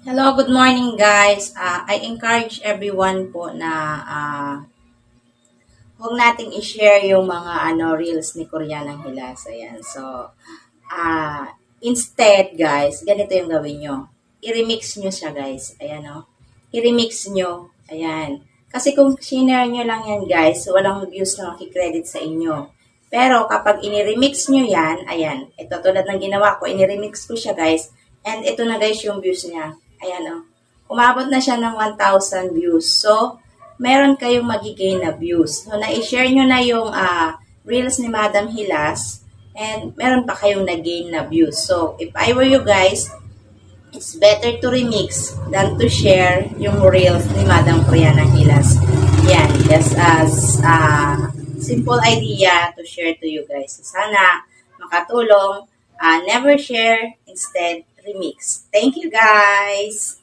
Hello, good morning guys. I encourage everyone po na huwag nating i-share yung mga reels ni Koreanang Hilas. Ayan. So, instead guys, ganito yung gawin nyo. I-remix nyo siya guys. Ayan o. I-remix nyo. Ayan. Kasi kung sinare nyo lang yan guys, walang views na makikredit sa inyo. Pero kapag ini-remix nyo yan, ayan, ito tulad ng ginawa ko, ini-remix ko siya guys, and ito na guys yung views niya. Ayan o. Umabot na siya ng 1,000 views. So, meron kayong magigain na views. So, na-share nyo na yung reels ni Madam Hilas, and meron pa kayong nag-gain na views. So, if I were you guys, it's better to remix than to share yung reels ni Madam Koreana Hilas. Yan, just as simple idea to share to you guys. Sana makatulong. Never share, instead remix. Thank you guys!